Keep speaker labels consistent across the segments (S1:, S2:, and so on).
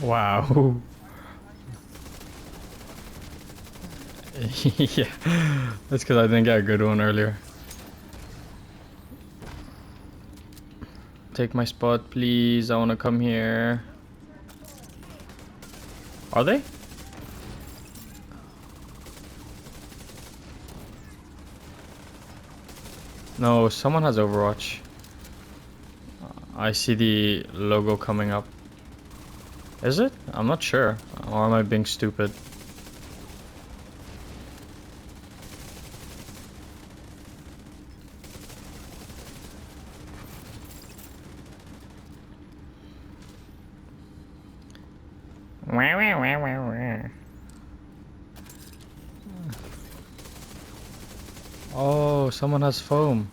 S1: Wow. Yeah. That's because I didn't get a good one earlier. Take my spot, please. I want to come here. Are they? No, someone has Overwatch. I see the logo coming up. Is it? I'm not sure. Or am I being stupid? Oh, someone has foam.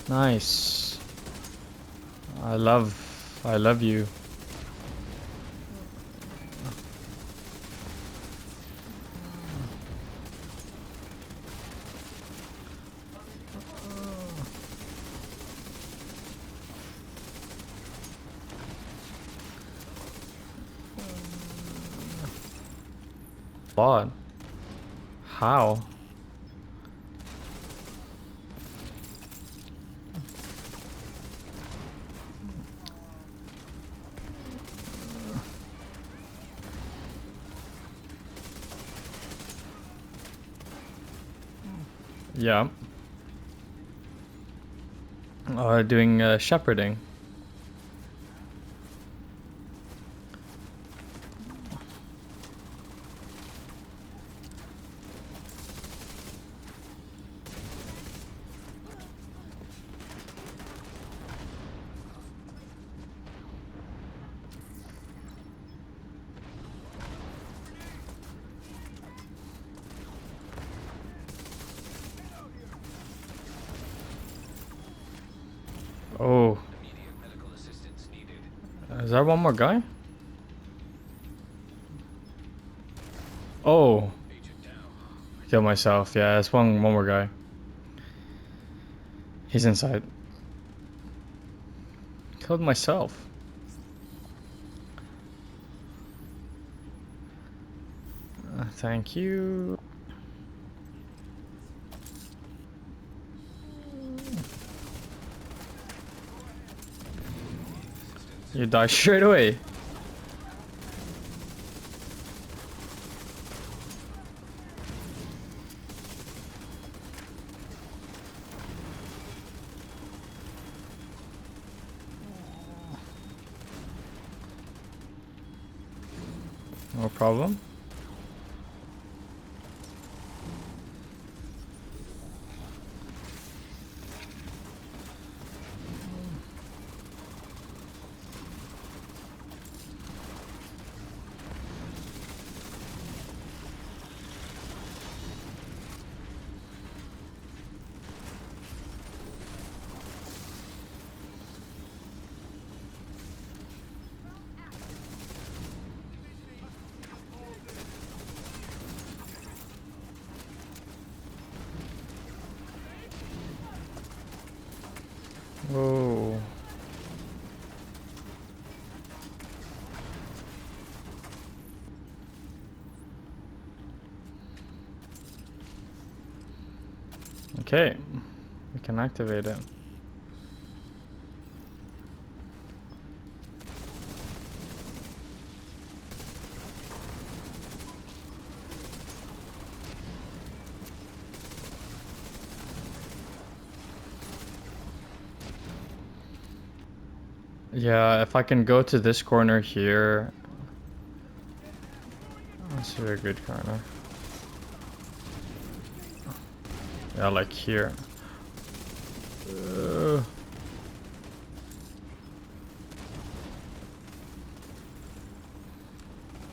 S1: Nice. I love you. Bot. How? Yeah. Doing shepherding. Oh. Is there one more guy? Oh. Kill myself. Yeah, it's one more guy. He's inside. Killed myself. Thank you. You die straight away. No problem. Whoa. Okay. We can activate it. Yeah, if I can go to this corner here. That's a very good corner. Yeah, like here.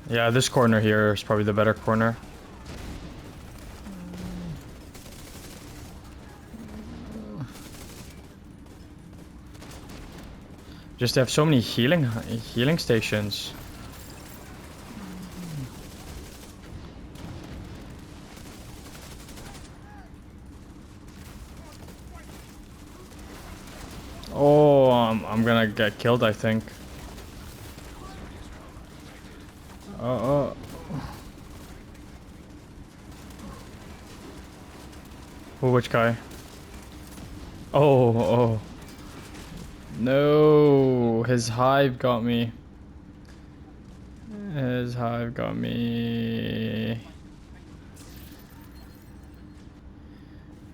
S1: Yeah, this corner here is probably the better corner. Just have so many healing stations. Oh, I'm gonna get killed, I think. Oh. Oh, which guy? Oh. No, his hive got me. His hive got me.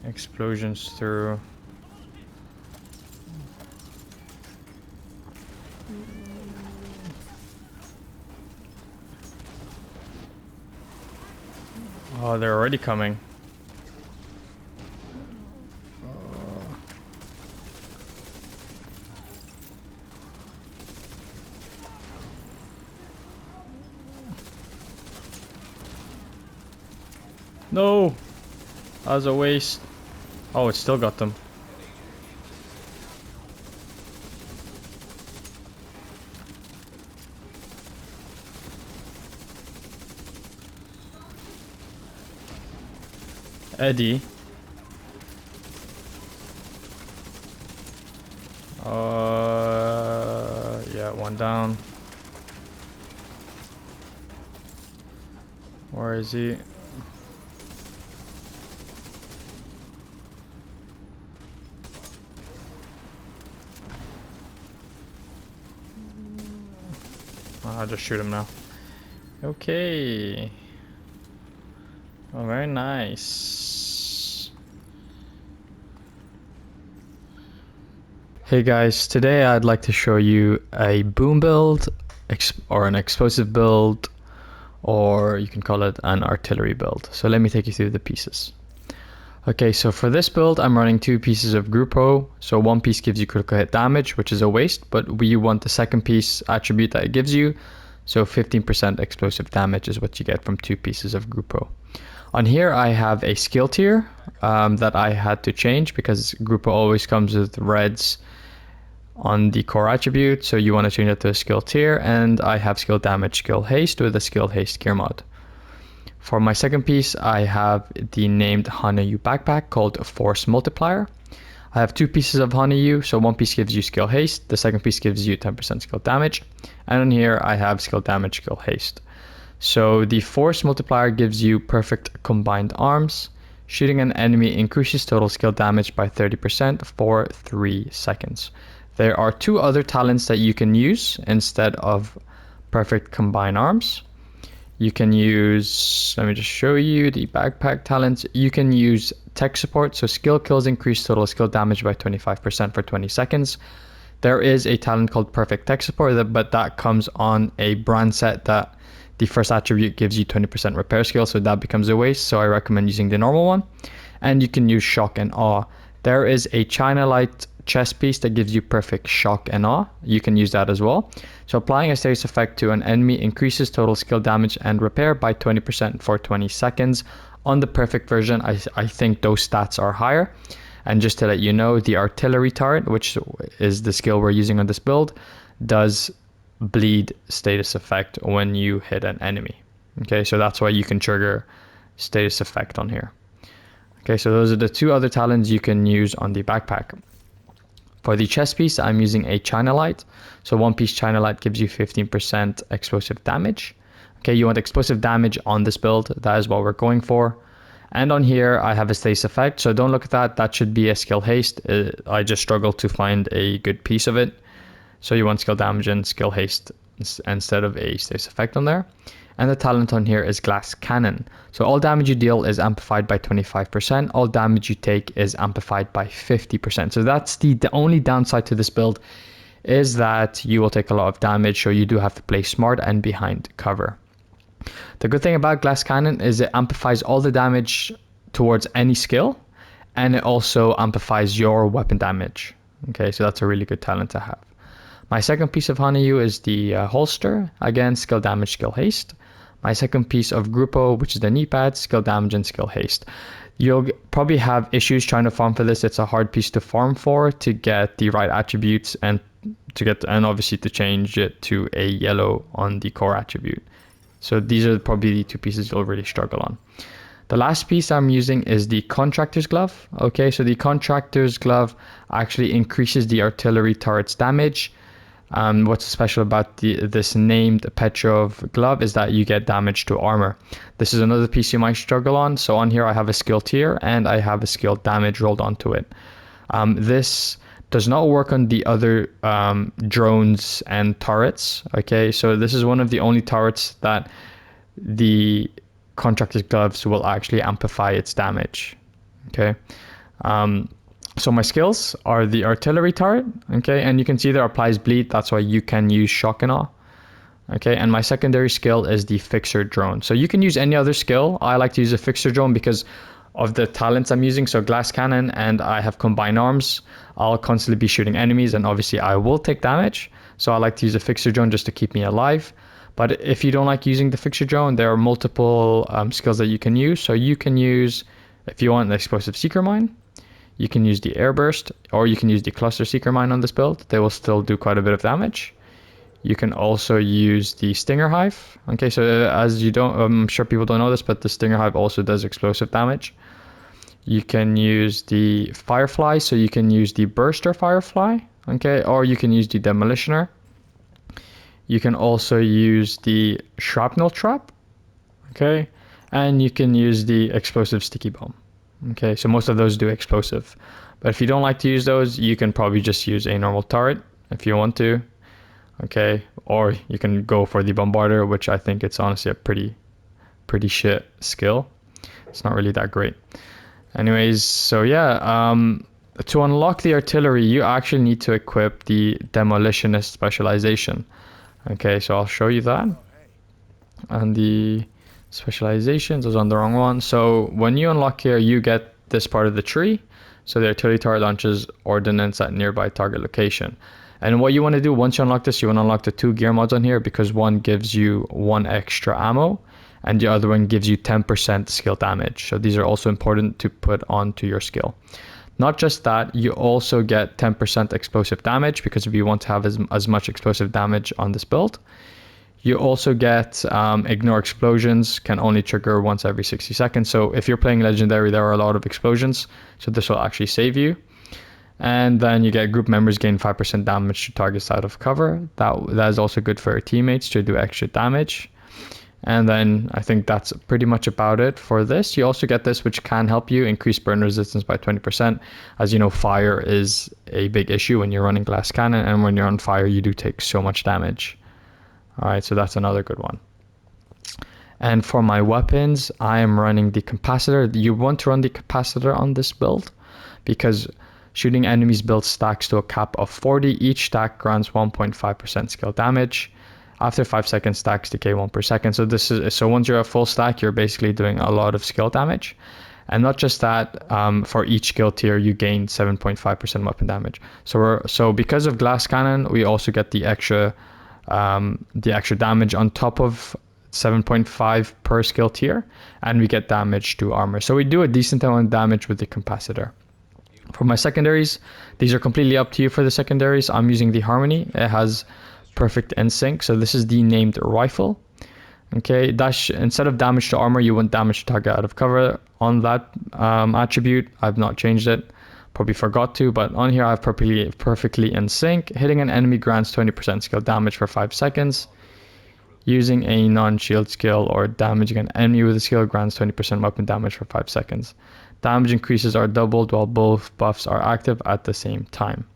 S1: Explosions through. Oh, they're already coming. No! That was a waste. Oh, it still got them. Eddie. Yeah, one down. Where is he? I'll just shoot him now. Okay. Oh, very nice. Hey guys, today I'd like to show you a boom build, or an explosive build, or you can call it an artillery build. So let me take you through the pieces. Okay, so for this build, I'm running 2 pieces of Grupo. So one piece gives you critical hit damage, which is a waste, but we want the second piece attribute that it gives you. So 15% explosive damage is what you get from 2 pieces of Grupo. On here, I have a skill tier that I had to change because Grupo always comes with reds on the core attribute. So you want to change it to a skill tier, and I have skill damage, skill haste with a skill haste gear mod. For my second piece, I have the named Hanayu backpack called Force Multiplier. I have 2 pieces of Hanayu, so one piece gives you skill haste, the second piece gives you 10% skill damage, and on here I have skill damage, skill haste. So the Force Multiplier gives you perfect combined arms. Shooting an enemy increases total skill damage by 30% for 3 seconds. There are 2 other talents that you can use instead of perfect combined arms. You can use, let me just show you the backpack talents. You can use tech support, so skill kills increase total skill damage by 25% for 20 seconds. There is a talent called perfect tech support, but that comes on a brand set that the first attribute gives you 20% repair skill, so that becomes a waste, so I recommend using the normal one. And you can use shock and awe. There is a China Light chest piece that gives you perfect shock and awe. You can use that as well. So applying a status effect to an enemy increases total skill damage and repair by 20% for 20 seconds. On the perfect version, I think those stats are higher. And just to let you know, the artillery turret, which is the skill we're using on this build, does bleed status effect when you hit an enemy. Okay, so that's why you can trigger status effect on here. Okay, so those are the 2 other talents you can use on the backpack. For the chest piece, I'm using a China Light. So one piece China Light gives you 15% explosive damage. Okay, you want explosive damage on this build. That is what we're going for. And on here, I have a status effect. So don't look at that. That should be a skill haste. I just struggled to find a good piece of it. So you want skill damage and skill haste instead of a status effect on there. And the talent on here is Glass Cannon. So all damage you deal is amplified by 25%. All damage you take is amplified by 50%. So that's the only downside to this build, is that you will take a lot of damage. So you do have to play smart and behind cover. The good thing about Glass Cannon is it amplifies all the damage towards any skill, and it also amplifies your weapon damage. Okay, so that's a really good talent to have. My second piece of Hanayu is the holster. Again, skill damage, skill haste. My second piece of Grupo, which is the knee pad, skill damage and skill haste. You'll probably have issues trying to farm for this. It's a hard piece to farm for to get the right attributes and obviously to change it to a yellow on the core attribute. So these are probably the 2 pieces you'll really struggle on. The last piece I'm using is the Contractor's Glove. Okay, so the Contractor's Glove actually increases the artillery turret's damage What's special about this named Petrov glove is that you get damage to armor. This is another piece you might struggle on. So on here I have a skill tier and I have a skill damage rolled onto it. This does not work on the other drones and turrets. Okay, so this is one of the only turrets that the contractor's gloves will actually amplify its damage. Okay. So my skills are the artillery turret, okay, and you can see there applies bleed, that's why you can use shock and awe. Okay, and my secondary skill is the fixer drone. So you can use any other skill. I like to use a fixer drone because of the talents I'm using. So glass cannon and I have combined arms. I'll constantly be shooting enemies and obviously I will take damage. So I like to use a fixer drone just to keep me alive. But if you don't like using the fixer drone, there are multiple skills that you can use. So you can use, if you want, the explosive seeker mine. You can use the airburst, or you can use the cluster seeker mine on this build. They will still do quite a bit of damage. You can also use the stinger hive. Okay, so as you don't, I'm sure people don't know this, but the stinger hive also does explosive damage. You can use the firefly, so you can use the burster firefly, okay, or you can use the demolitioner. You can also use the shrapnel trap, okay, and you can use the explosive sticky bomb. Okay, so most of those do explosive. But if you don't like to use those, you can probably just use a normal turret if you want to. Okay, or you can go for the bombarder, which I think it's honestly a pretty shit skill. It's not really that great. Anyways, so yeah, to unlock the artillery, you actually need to equip the demolitionist specialization. Okay, so I'll show you that. And the specializations was on the wrong one. So when you unlock here, you get this part of the tree. So the artillery turret launches ordnance at nearby target location. And what you want to do once you unlock this, you want to unlock the 2 gear mods on here because one gives you 1 extra ammo and the other one gives you 10% skill damage. So these are also important to put onto your skill. Not just that, you also get 10% explosive damage because if you want to have as much explosive damage on this build. You also get ignore explosions, can only trigger once every 60 seconds. So if you're playing legendary, there are a lot of explosions. So this will actually save you. And then you get group members gain 5% damage to targets out of cover. That is also good for your teammates to do extra damage. And then I think that's pretty much about it for this. You also get this, which can help you increase burn resistance by 20%. As you know, fire is a big issue when you're running glass cannon. And when you're on fire, you do take so much damage. All right, so that's another good one. And for my weapons, I am running the capacitor. You want to run the capacitor on this build because shooting enemies builds stacks to a cap of 40. Each stack grants 1.5% skill damage. After 5 seconds, stacks decay 1 per second. So once you're at full stack, you're basically doing a lot of skill damage. And not just that, for each skill tier, you gain 7.5% weapon damage. So because of glass cannon, we also get the extra damage on top of 7.5 per skill tier, and we get damage to armor. So we do a decent amount of damage with the capacitor. For my secondaries, these are completely up to you for the secondaries. I'm using the Harmony. It has perfect NSYNC. So this is the named rifle. Okay, instead of damage to armor, you want damage to target out of cover on that attribute. I've not changed it. Probably forgot to, but on here I have perfectly in sync. Hitting an enemy grants 20% skill damage for 5 seconds. Using a non-shield skill or damaging an enemy with a skill grants 20% weapon damage for 5 seconds. Damage increases are doubled while both buffs are active at the same time.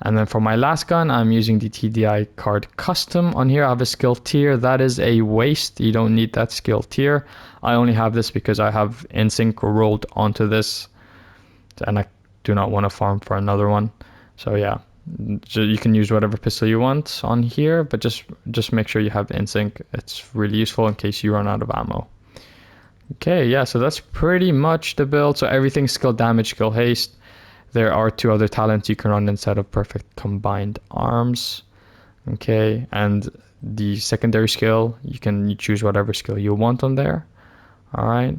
S1: And then for my last gun, I'm using the TDI card custom. On here I have a skill tier. That is a waste. You don't need that skill tier. I only have this because I have NSYNC rolled onto this and I do not want to farm for another one. So yeah, so you can use whatever pistol you want on here, but just make sure you have NSYNC. It's really useful in case you run out of ammo. Okay, yeah, so that's pretty much the build. So everything skill damage, skill haste. There are 2 other talents you can run instead of perfect combined arms. Okay, and the secondary skill, you choose whatever skill you want on there. All right.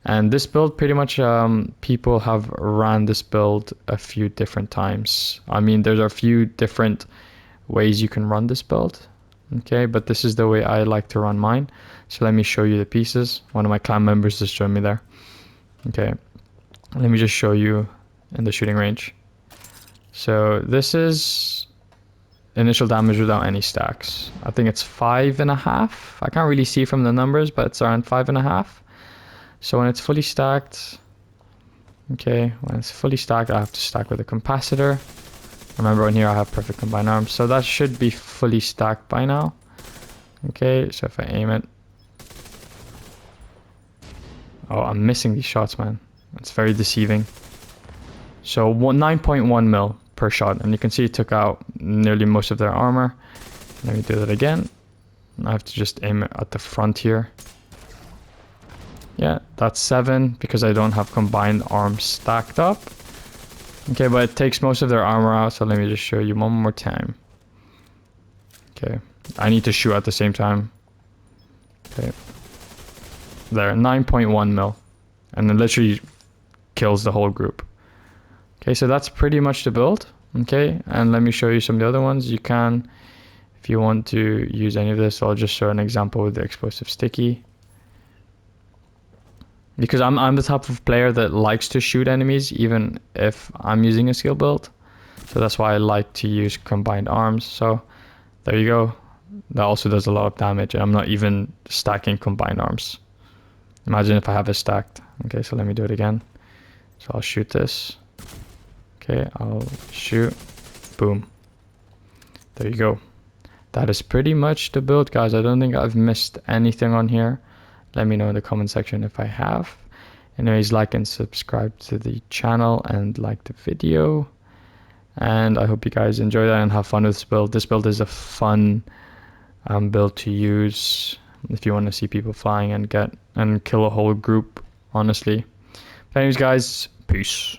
S1: And this build, pretty much people have ran this build a few different times. I mean, there's a few different ways you can run this build. Okay, but this is the way I like to run mine. So let me show you the pieces. One of my clan members just joined me there. Okay, let me just show you in the shooting range. So this is initial damage without any stacks. I think it's 5.5. I can't really see from the numbers, but it's around 5.5. So when it's fully stacked, okay, when it's fully stacked, I have to stack with a capacitor. Remember, on here I have perfect combined arms, so that should be fully stacked by now. Okay, so if I aim it, oh, I'm missing these shots, man. It's very deceiving. So 9.1 mil per shot, and you can see it took out nearly most of their armor. Let me do that again. I have to just aim it at the front here. Yeah, that's 7 because I don't have combined arms stacked up. Okay, but it takes most of their armor out, so let me just show you one more time. Okay, I need to shoot at the same time. Okay, there, 9.1 mil, and it literally kills the whole group. Okay, so that's pretty much the build. Okay, and let me show you some of the other ones. You can, if you want to use any of this, I'll just show an example with the explosive sticky. Because I'm the type of player that likes to shoot enemies even if I'm using a skill build. So that's why I like to use combined arms. So there you go. That also does a lot of damage, and I'm not even stacking combined arms. Imagine if I have it stacked. Okay, so let me do it again. So I'll shoot this. Okay, I'll shoot. Boom. There you go. That is pretty much the build, guys. I don't think I've missed anything on here. Let me know in the comment section if I have. Anyways, like and subscribe to the channel and like the video. And I hope you guys enjoy that and have fun with this build. This build is a fun build to use if you want to see people flying and kill a whole group, honestly. But anyways, guys, peace.